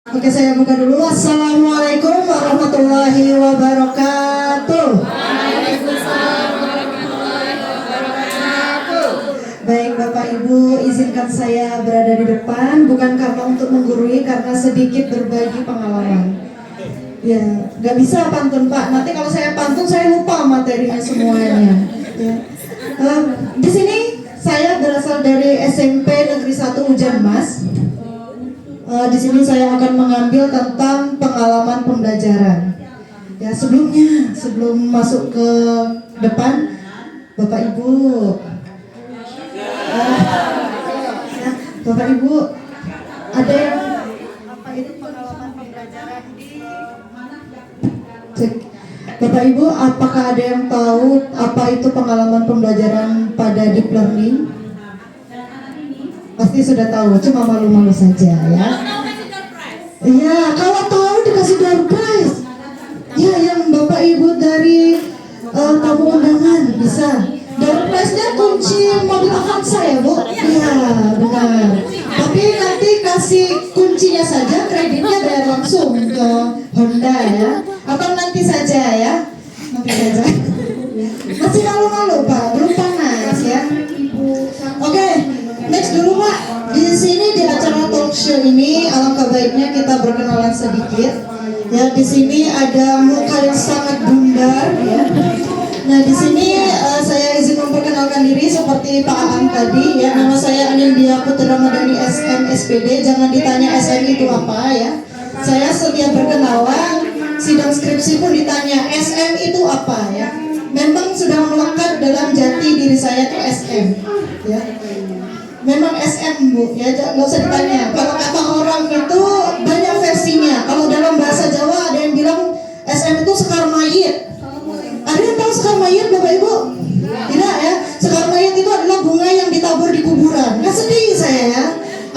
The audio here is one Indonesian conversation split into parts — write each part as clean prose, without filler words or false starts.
Oke, saya buka dulu. Assalamualaikum warahmatullahi wabarakatuh. Waalaikumsalam warahmatullahi wabarakatuh. Baik Bapak Ibu, izinkan saya berada di depan bukan karena untuk menggurui, karena sedikit berbagi pengalaman. Ya, nggak bisa pantun Pak. Nanti kalau saya pantun saya lupa materinya semuanya. Ya. Di sini saya berasal dari SMP Negeri 1 Hujan Mas. Di sini saya akan mengambil tentang pengalaman pembelajaran. Ya, sebelum masuk ke depan, Bapak Ibu, ya, Bapak Ibu, ada yang apa itu pengalaman pembelajaran di cek. Bapak Ibu, apakah ada yang tahu apa itu pengalaman pembelajaran pada deep learning? Pasti sudah tahu, cuma malu-malu saja ya. Iya, kalau tahu dikasih door prize. Ya, yang Bapak Ibu dari tamu undangan bisa. Door prize-nya kunci mobil Avanza ya Bu? Iya, benar. Tapi nanti kasih kuncinya saja, kreditnya bayar langsung ke Honda ya. Atau nanti saja ya. Nanti saja. Masih malu-malu Pak, belum panas ya. Oke. Next dulu Pak, di sini di acara talk show ini alangkah baiknya kita berkenalan sedikit. Ya, di sini ada muka yang sangat bundar ya. Nah, di sini saya izin memperkenalkan diri seperti Pak Aang tadi ya. Nama saya Anindya Putra Madani SM SPD. Jangan ditanya SM itu apa ya. Saya sedia berkenalan. Sidang skripsi pun ditanya SM itu apa ya. Memang sudah melekat dalam jati diri saya itu SM ya. Memang SM Bu, ya nggak usah ditanya. Kalau kata orang itu banyak versinya. Kalau dalam bahasa Jawa ada yang bilang SM itu sekar mayit. Ada yang tahu sekar mayit Bapak Ibu? Tidak ya. Sekar mayit itu adalah bunga yang ditabur di kuburan. Nggak sedih saya ya.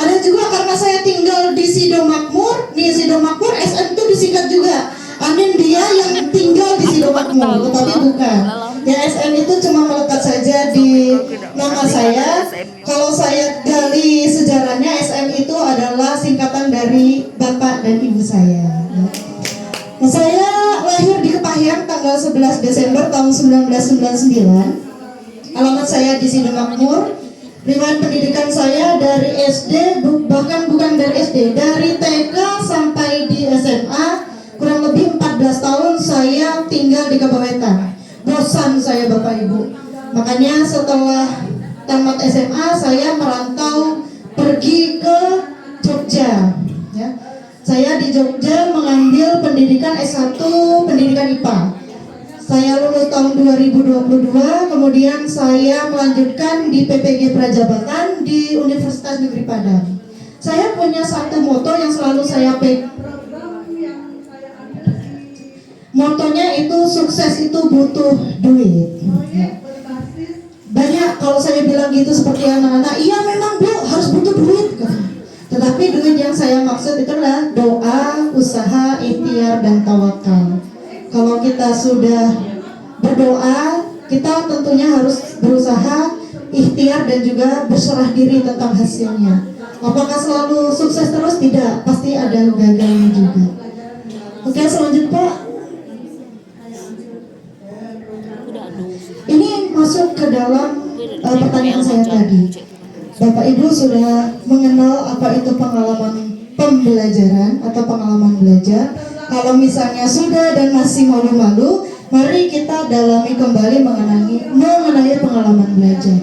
Ada juga karena saya tinggal di Sido Makmur. Nih Sido Makmur SM itu disingkat juga. Amin dia yang tinggal di Sido Makmur, tetapi bukan. Ya, SM itu cuma melekat saja di nama saya. Kalau saya gali sejarahnya, SM itu adalah singkatan dari bapak dan ibu saya. Nah, saya lahir di Kepahyang tanggal 11 Desember tahun 1999. Alamat saya di Sido Makmur. Riwayat pendidikan saya dari SD, bahkan bukan dari SD, dari TK sampai di SMA. Kurang lebih 14 tahun saya tinggal di Kabawetan. Bosan saya Bapak Ibu. Makanya setelah tamat SMA saya merantau pergi ke Jogja ya. Saya di Jogja mengambil pendidikan S1 pendidikan IPA. Saya lulus tahun 2022, kemudian saya melanjutkan di PPG Prajabatan di Universitas Negeri Padang. Saya punya satu moto yang selalu saya pegang. Motonya itu sukses itu butuh duit. Banyak kalau saya bilang gitu seperti anak-anak, iya memang Bu harus butuh duit kan. Tetapi duit yang saya maksud itu adalah doa, usaha, ikhtiar dan tawakal. Kalau kita sudah berdoa, kita tentunya harus berusaha, ikhtiar dan juga berserah diri tentang hasilnya. Apakah selalu sukses terus? Tidak, pasti ada gagalnya juga. Oke, selanjutnya Pak. Ini masuk ke dalam pertanyaan saya tadi. Bapak Ibu sudah mengenal apa itu pengalaman pembelajaran atau pengalaman belajar. Kalau misalnya sudah dan masih malu-malu, mari kita dalami kembali mengenai pengalaman belajar.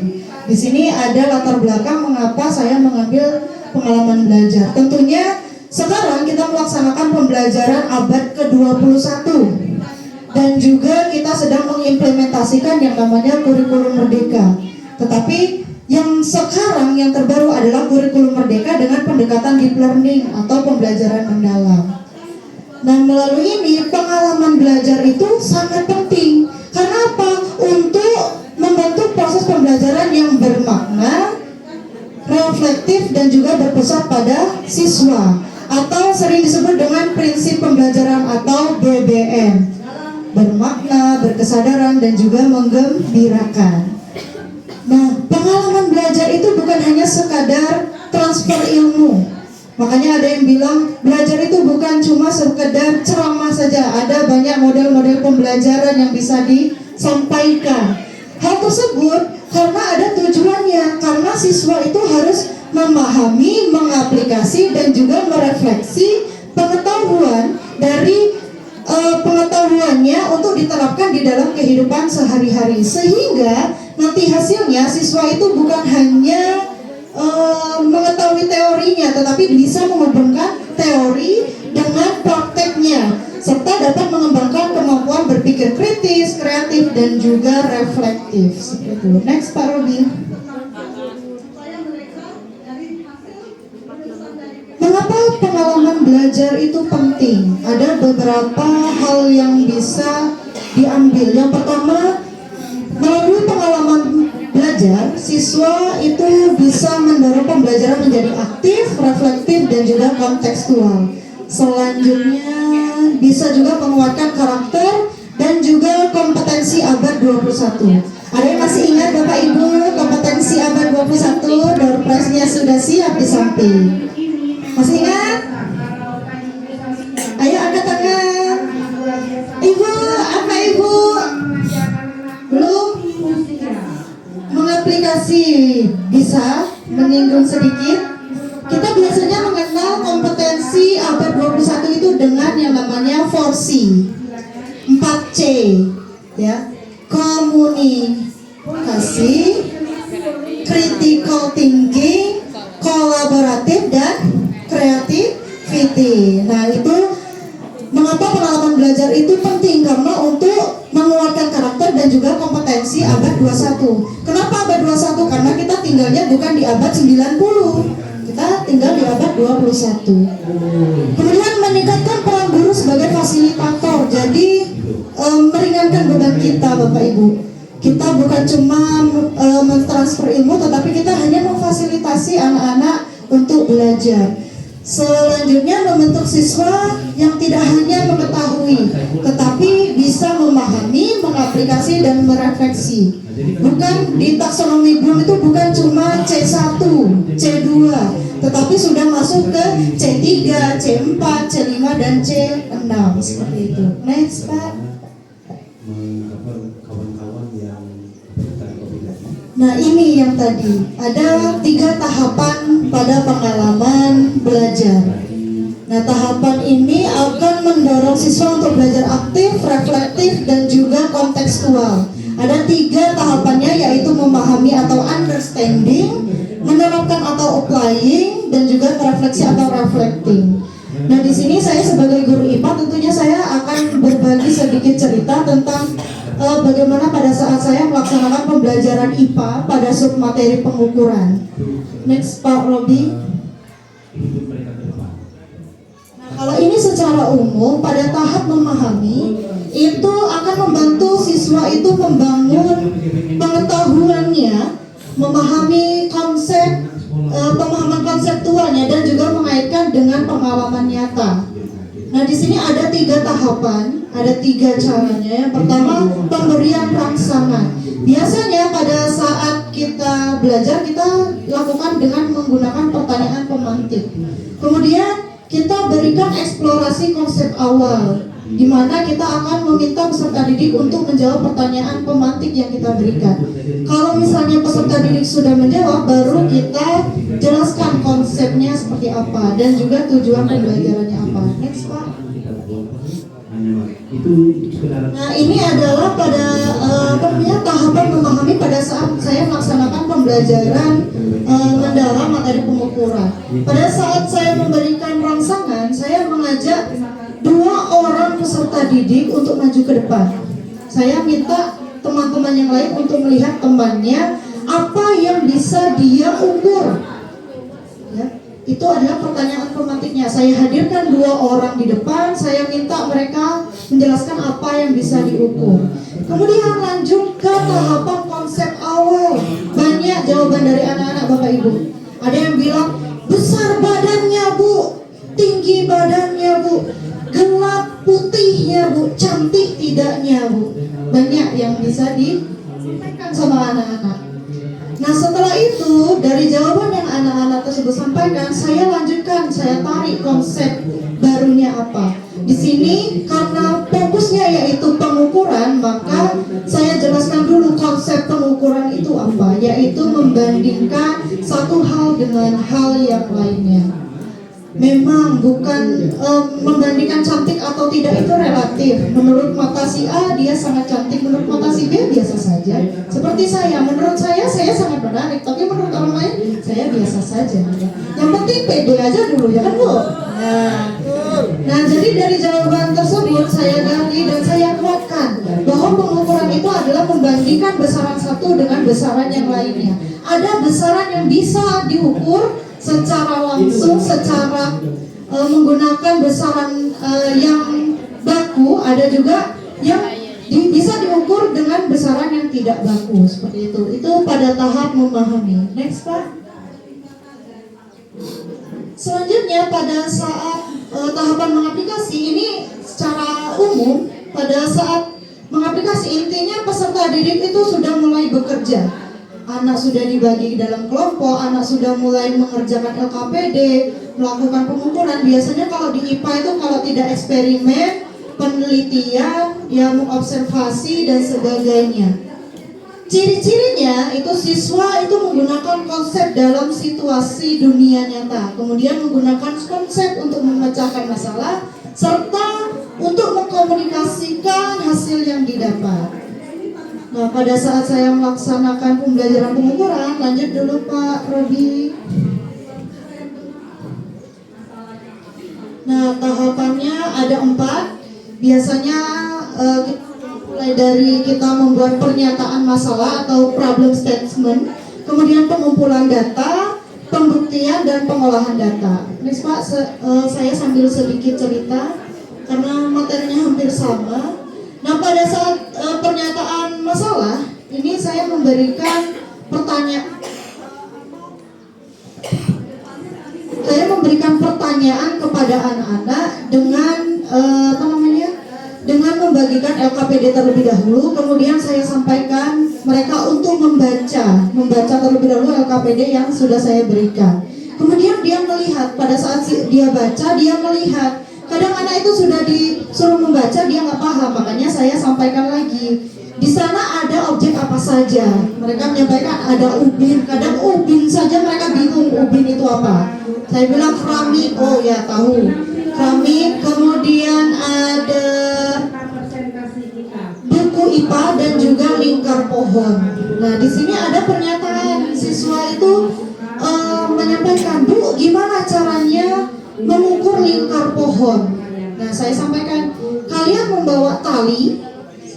Di sini ada latar belakang mengapa saya mengambil pengalaman belajar. Tentunya sekarang kita melaksanakan pembelajaran abad ke-21. Dan juga kita sedang mengimplementasikan yang namanya kurikulum merdeka. Tetapi yang sekarang yang terbaru adalah kurikulum merdeka dengan pendekatan deep learning atau pembelajaran mendalam. Nah, melalui ini pengalaman belajar itu sangat penting. Karena apa? Untuk membentuk proses pembelajaran yang bermakna, reflektif dan juga berpusat pada siswa, atau sering disebut dengan prinsip pembelajaran atau BBM. Bermakna, berkesadaran, dan juga menggembirakan. Nah, pengalaman belajar itu bukan hanya sekadar transfer ilmu. Makanya ada yang bilang belajar itu ada banyak model-model pembelajaran yang bisa disampaikan. Hal tersebut karena ada tujuannya, karena siswa itu harus memahami, mengaplikasi, dan juga merefleksi pengetahuan dari pengetahuannya untuk diterapkan di dalam kehidupan sehari-hari, sehingga nanti hasilnya siswa itu bukan hanya mengetahui teorinya, tetapi bisa menghubungkan teori dengan prakteknya, serta dapat mengembangkan kemampuan berpikir kritis, kreatif, dan juga reflektif. Seperti itu. Next, Pak Robi. Mengapa pengalaman belajar itu penting? Ada beberapa hal yang bisa diambil. Yang pertama, melalui pengalaman belajar, siswa itu bisa mendorong pembelajaran menjadi aktif, reflektif, dan juga kontekstual. Selanjutnya, bisa juga menguatkan karakter dan juga kompetensi abad 21. Ada yang masih ingat Bapak Ibu kompetensi abad 21? Door prize-nya sudah siap di samping. Masih ingat? Ayo angkat tangan. Ibu, apa Ibu? Belum? Mengaplikasi bisa menyinggung sedikit. Kita biasanya mengenal kompetensi abad 21 itu dengan yang namanya 4C, 4C, ya, komunikasi, critical thinking, kolaboratif, dan creativity. Nah, itu mengapa pengalaman belajar itu penting, karena untuk menguatkan karakter dan juga kompetensi abad 21. Kenapa abad 21? Karena kita tinggalnya bukan di abad 90, kita tinggal di abad 21. Kemudian meningkatkan peran guru sebagai fasilitator. Jadi meringankan beban kita, Bapak Ibu. Kita bukan cuma mentransfer ilmu, tetapi kita hanya memfasilitasi anak-anak untuk belajar. Selanjutnya, membentuk siswa yang tidak hanya mengetahui, tetapi bisa memahami, mengaplikasi, dan merefleksi. Bukan di taksonomi Bloom itu bukan cuma C1, C2, tetapi sudah masuk ke C3, C4, C5, dan C6, seperti itu. Next, Pak. Nah, ini yang tadi ada 3 tahapan pada pengalaman belajar. Nah, tahapan ini akan mendorong siswa untuk belajar aktif, reflektif, dan juga kontekstual. Ada 3 tahapannya, yaitu memahami atau understanding, menerapkan atau applying, dan juga refleksi atau reflecting. Nah, di sini saya sebagai guru IPA tentunya saya akan berbagi sedikit cerita tentang bagaimana pada saat saya melaksanakan pembelajaran IPA pada submateri pengukuran. Next, Pak Robi. Nah, kalau ini secara umum pada tahap memahami itu akan membantu siswa itu membangun pengetahuannya, memahami konsep, pemahaman konseptualnya, dan juga mengaitkan dengan pengalaman nyata. Nah, di sini ada 3 tahapan, ada 3 caranya. Yang pertama, pemberian rangsangan. Biasanya pada saat kita belajar, kita lakukan dengan menggunakan pertanyaan pemantik. Kemudian kita berikan eksplorasi konsep awal, di mana kita akan meminta peserta didik untuk menjawab pertanyaan pemantik yang kita berikan. Kalau misalnya peserta didik sudah menjawab, baru kita jelaskan konsepnya seperti apa dan juga tujuan pembelajarannya apa. Next, Pak. Nah, ini adalah pada tahapan memahami pada saat saya melaksanakan pembelajaran mendalam materi pengukuran. Pada saat saya memberikan rangsangan, saya mengajak 2 orang peserta didik untuk maju ke depan. Saya minta teman-teman yang lain untuk melihat temannya apa yang bisa dia ukur. Ya, itu adalah pertanyaan pemantiknya. Saya hadirkan 2 orang di depan. Saya minta mereka menjelaskan apa yang bisa diukur. Kemudian lanjut ke tahapan konsep awal. Banyak jawaban dari anak-anak, Bapak Ibu. Ada yang bilang besar badannya, Bu, tinggi badannya, Bu, gelap putihnya, Bu, cantik tidaknya, Bu. Banyak yang bisa disampaikan sama anak-anak. Nah, setelah itu dari jawaban yang anak-anak tersebut sampaikan, saya lanjutkan, saya tarik konsep barunya apa. Di sini karena fokusnya yaitu pengukuran, maka saya jelaskan dulu konsep pengukuran itu apa, yaitu membandingkan satu hal dengan hal yang lainnya. Memang bukan membandingkan cantik atau tidak itu relatif. Menurut mata si A dia sangat cantik, menurut mata si B biasa saja. Seperti saya, menurut saya sangat menarik, tapi menurut orang lain saya biasa saja. Yang penting pede aja dulu ya kan Bu. Nah jadi dari jawaban tersebut saya gali dan saya kuatkan bahwa pengukuran itu adalah membandingkan besaran satu dengan besaran yang lainnya. Ada besaran yang bisa diukur secara langsung, secara menggunakan besaran yang baku, ada juga yang bisa diukur dengan besaran yang tidak baku, seperti itu. Itu pada tahap memahami. Next Pak. Selanjutnya pada saat tahapan mengaplikasi, ini secara umum pada saat mengaplikasi intinya peserta didik itu sudah mulai bekerja. Anak sudah dibagi dalam kelompok, anak sudah mulai mengerjakan LKPD, melakukan pengukuran. Biasanya kalau di IPA itu kalau tidak eksperimen, penelitian, ya mengobservasi dan sebagainya. Ciri-cirinya itu siswa itu menggunakan konsep dalam situasi dunia nyata, kemudian menggunakan konsep untuk memecahkan masalah, serta untuk mengkomunikasikan hasil yang didapat. Nah, pada saat saya melaksanakan pembelajaran pengukuran, lanjut dulu Pak Robi. Nah, tahapannya ada 4. Biasanya mulai dari kita membuat pernyataan masalah atau problem statement, kemudian pengumpulan data, pembuktian dan pengolahan data. Next Pak, saya sambil sedikit cerita karena materinya hampir sama. Nah, pada saat pernyataan masalah ini saya memberikan pertanyaan kepada anak-anak dengan dengan membagikan LKPD terlebih dahulu, kemudian saya sampaikan mereka untuk membaca terlebih dahulu LKPD yang sudah saya berikan. Kemudian dia melihat, pada saat dia baca, dia melihat. Kadang anak itu sudah disuruh membaca, dia nggak paham, makanya saya sampaikan lagi. Di sana ada objek apa saja. Mereka menyampaikan ada ubin, kadang ubin saja mereka bingung ubin itu apa. Saya bilang keramik, oh ya tahu. Keramik, kemudian ada buku IPA dan juga lingkar pohon. Nah, di sini ada pernyataan siswa itu menyampaikan, Bu, gimana caranya mengukur lingkar pohon? Nah, saya sampaikan, kalian membawa tali,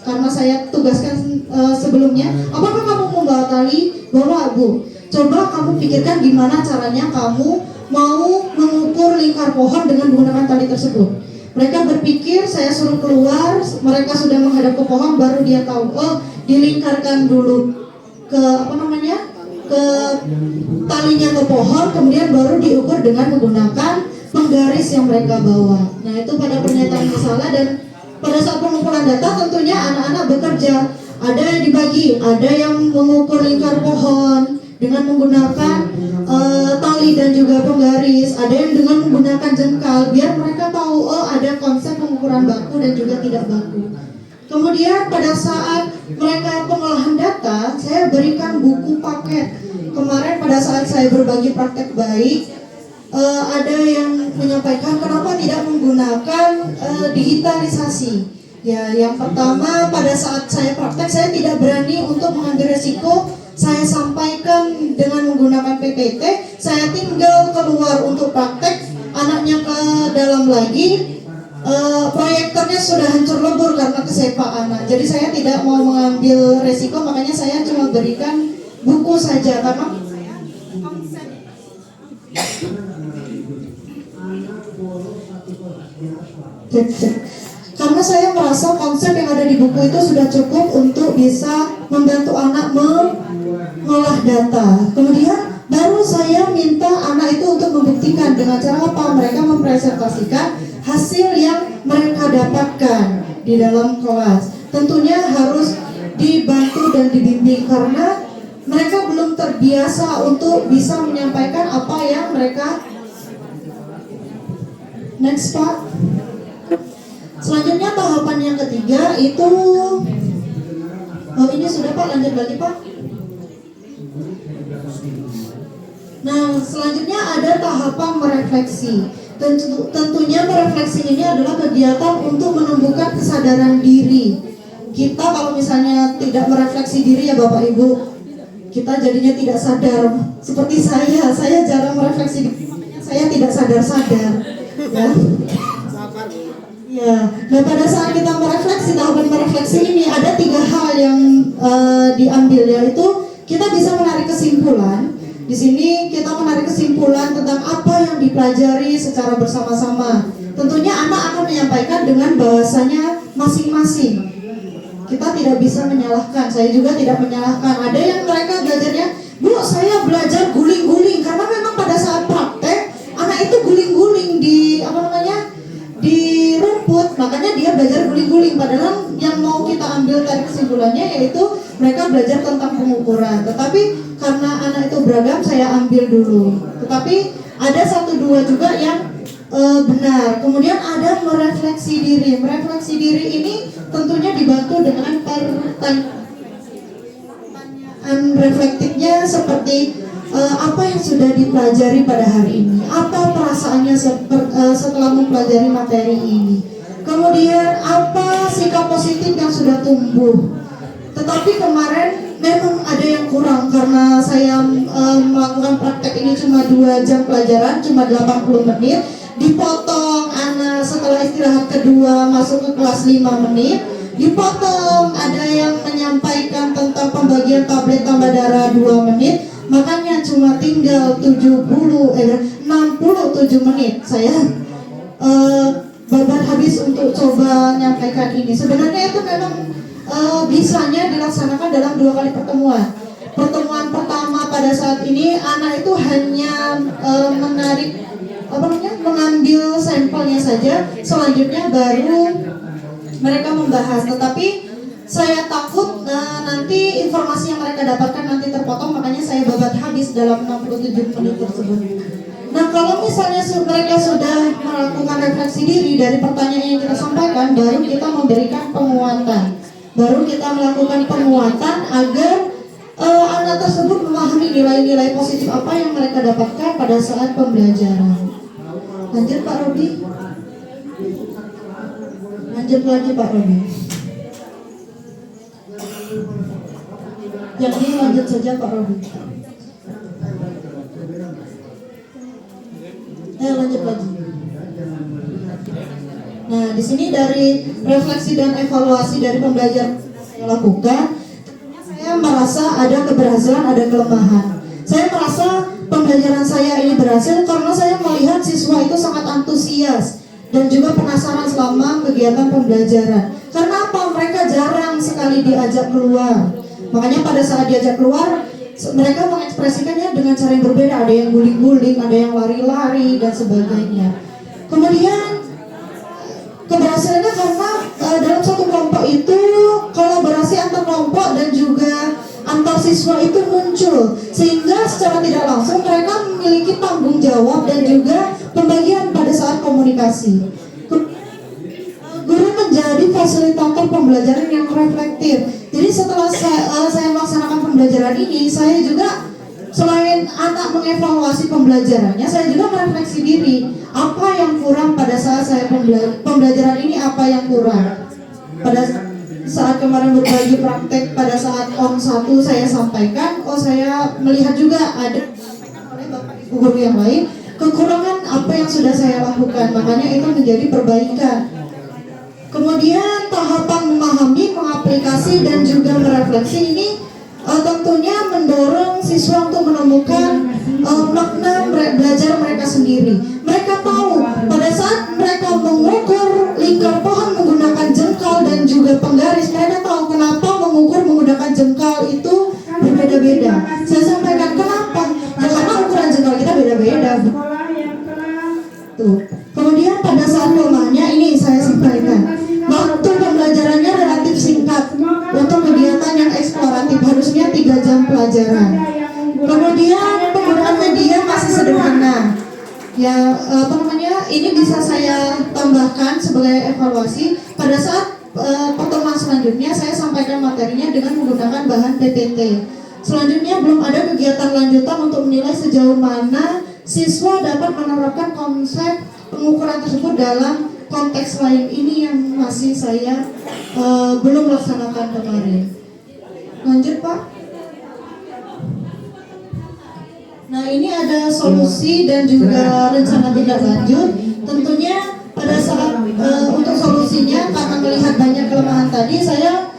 karena saya tugaskan sebelumnya, apakah kamu membawa tali? Bawa, Bu. Coba kamu pikirkan gimana caranya kamu mau mengukur lingkar pohon dengan menggunakan tali tersebut. Mereka berpikir, saya suruh keluar, mereka sudah menghadap ke pohon, baru dia tahu, oh, dilingkarkan dulu ke ke talinya ke pohon, kemudian baru diukur dengan menggunakan penggaris yang mereka bawa. Nah, itu pada pernyataan masalah. Dan pada saat pengumpulan data tentunya anak-anak bekerja. Ada yang dibagi, ada yang mengukur lingkar pohon dengan menggunakan tali dan juga penggaris, ada yang dengan menggunakan jengkal, biar mereka tahu, oh, ada konsep pengukuran baku dan juga tidak baku. Kemudian pada saat mereka pengolahan data, saya berikan buku paket. Kemarin pada saat saya berbagi praktek baik, ada yang menyampaikan kenapa tidak menggunakan digitalisasi. Ya, yang pertama pada saat saya praktek, saya tidak berani untuk mengambil resiko. Saya sampaikan dengan menggunakan PPT, saya tinggal keluar untuk praktek, anaknya ke dalam lagi. Proyektornya sudah hancur lebur karena kesepak anak. Jadi saya tidak mau mengambil resiko, makanya saya cuma berikan buku saja karena karena saya merasa konsep yang ada di buku itu sudah cukup untuk bisa membantu anak mengolah data. Kemudian baru saya minta anak itu untuk membuktikan dengan cara apa? Mereka mempresentasikan hasil yang mereka dapatkan di dalam kelas. Tentunya harus dibantu dan dibimbing karena mereka belum terbiasa untuk bisa menyampaikan apa yang mereka. Next Pak. lanjut lagi Pak. Nah, selanjutnya ada tahapan merefleksi. Tentunya merefleksi ini adalah kegiatan untuk menumbuhkan kesadaran diri. Kita kalau misalnya tidak merefleksi diri ya Bapak Ibu, kita jadinya tidak sadar. Seperti saya jarang merefleksi diri, saya tidak sadar-sadar. Ya. Ya, nah pada saat kita merefleksi, tahapan merefleksi ini ada 3 hal yang diambil, yaitu kita bisa menarik kesimpulan. Di sini kita menarik kesimpulan tentang apa yang dipelajari secara bersama-sama. Tentunya anak akan menyampaikan dengan bahasanya masing-masing. Kita tidak bisa menyalahkan, saya juga tidak menyalahkan. Ada yang mereka belajarnya, Bu, saya belajar guling-guling karena memang pada saat praktek anak itu guling-guling di di rumput, makanya dia belajar guling-guling. Padahal yang mau kita ambil dari kesimpulannya yaitu mereka belajar tentang pengukuran. Tetapi karena anak itu beragam, saya ambil dulu. Tetapi ada 1-2 juga yang benar. Kemudian ada merefleksi diri. Merefleksi diri ini tentunya dibantu dengan pertanyaan reflektifnya seperti apa yang sudah dipelajari pada hari ini, apa perasaannya setelah mempelajari materi ini, kemudian apa sikap positif yang sudah tumbuh. Tetapi kemarin memang ada yang kurang karena saya melakukan praktek ini cuma 2 jam pelajaran, cuma 80 menit, dipotong anak setelah istirahat kedua masuk ke kelas 5 menit, dipotong ada yang menyampaikan tentang pembagian tablet tambah darah 2 menit, makanya cuma tinggal 67 menit. Saya babat habis untuk coba menyampaikan ini. Sebenarnya itu memang bisanya dilaksanakan dalam 2 kali pertemuan. Pertemuan pertama pada saat ini anak itu hanya mengambil sampelnya saja, selanjutnya baru mereka membahas. Tetapi saya takut nanti informasi yang mereka dapatkan nanti terpotong, makanya saya babat habis dalam 67 menit tersebut. Nah, kalau misalnya mereka sudah melakukan refleksi diri dari pertanyaan yang kita sampaikan, baru kita memberikan penguatan. Baru kita melakukan penguatan agar anak tersebut memahami nilai-nilai positif apa yang mereka dapatkan pada saat pembelajaran. Lanjut Pak Robi. Lanjut lagi Pak Robi. Yang ini lanjut saja Pak Robi. Lanjut lagi. Nah, di sini dari refleksi dan evaluasi dari pembelajaran yang saya lakukan, saya merasa ada keberhasilan, ada kelemahan. Saya merasa pembelajaran saya ini berhasil karena saya melihat siswa itu sangat antusias dan juga penasaran selama kegiatan pembelajaran. Karena apa? Mereka jarang sekali diajak keluar. Makanya pada saat diajak keluar, mereka mengekspresikannya dengan cara yang berbeda. Ada yang guling-guling, ada yang lari-lari, dan sebagainya. Kemudian keberhasilannya karena dalam satu kelompok itu kolaborasi antar kelompok dan juga antar siswa itu muncul, sehingga secara tidak langsung mereka memiliki tanggung jawab dan juga pembagian pada saat komunikasi. Guru menjadi fasilitator pembelajaran yang reflektif. Jadi setelah saya melaksanakan pembelajaran ini, saya juga selain anak mengevaluasi pembelajarannya, saya juga merefleksi diri. Apa yang kurang pada saat saya pembelajaran ini, apa yang kurang. Pada saat kemarin berbagi praktek, pada saat ON 1 saya sampaikan, saya melihat juga ada oleh Bapak Ibu guru yang lain, kekurangan apa yang sudah saya lakukan, makanya itu menjadi perbaikan. Kemudian tahapan memahami, mengaplikasi dan juga merefleksi ini tentunya mendorong siswa untuk menemukan makna belajar mereka sendiri. Mereka tahu pada saat mereka mengukur lingkar pohon menggunakan jengkal dan juga penggaris, mereka tahu kenapa mengukur menggunakan jengkal itu berbeda-beda. Saya sampaikan kenapa? Ya karena ukuran jengkal kita beda-beda. Tuh. Kemudian pada saat kelemahannya ini saya sampaikan, waktu pembelajarannya relatif singkat untuk kegiatan yang eksploratif, harusnya 3 jam pelajaran. Kemudian penggunaan media masih sederhana. Ya, ini bisa saya tambahkan sebagai evaluasi pada saat pertemuan selanjutnya saya sampaikan materinya dengan menggunakan bahan PPT. Selanjutnya belum ada kegiatan lanjutan untuk menilai sejauh mana siswa dapat menerapkan konsep pengukuran tersebut dalam konteks lain. Ini yang masih saya belum laksanakan kemarin. Lanjut Pak. Nah ini ada solusi dan juga rencana tindak lanjut. Tentunya pada saat untuk solusinya, karena melihat banyak kelemahan tadi, saya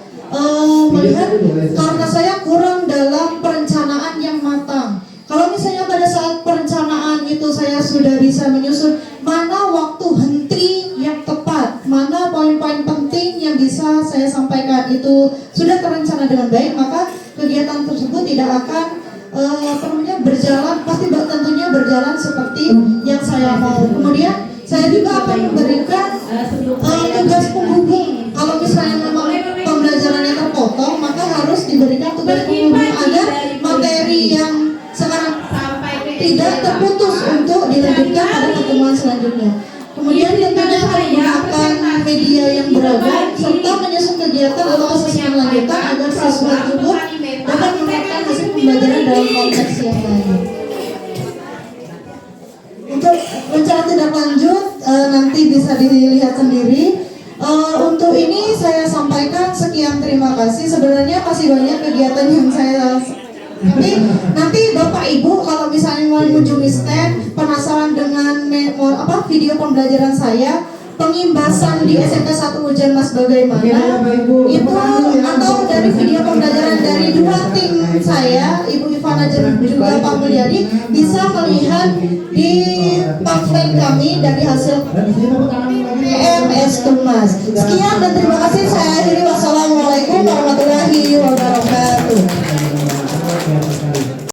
melihat karena saya kurang dalam perencanaan yang matang. Kalau misalnya pada saat perencanaan itu saya sudah bisa menyusun mana waktu henti yang tepat, mana poin-poin penting yang bisa saya sampaikan itu sudah terencana dengan baik, maka kegiatan tersebut tidak akan berjalan, pasti tentunya berjalan seperti yang saya mau. Kemudian saya juga akan memberikan tugas penghubung. Kalau misalnya memang pembelajarannya terpotong, maka harus diberikan tugas penghubung agar materi yang sekarang tidak terputus untuk dilanjutkan pada pertemuan selanjutnya. Kemudian tentunya menggunakan media yang beragam serta menyusun kegiatan atau asesmen lanjutan agar siswa tersebut dapat menerapkan hasil pembelajaran dalam konteks yang lain. Untuk rencana tindak lanjut nanti bisa dilihat sendiri. Untuk ini saya sampaikan sekian, terima kasih. Sebenarnya masih banyak kegiatan yang saya, tapi nanti Bapak Ibu kalau misalnya mau mengunjungi stand, penasaran dengan video pembelajaran saya, pengimbasan di SMP 1 Hujan Mas bagaimana itu, atau dari video pembelajaran dari dua tim saya, Ibu Ivana dan juga Pak Mulyadi, bisa melihat di pamflet kami dari hasil PMS Tumas. Sekian dan terima kasih. Saya akhiri. Wassalamualaikum warahmatullahi wabarakatuh.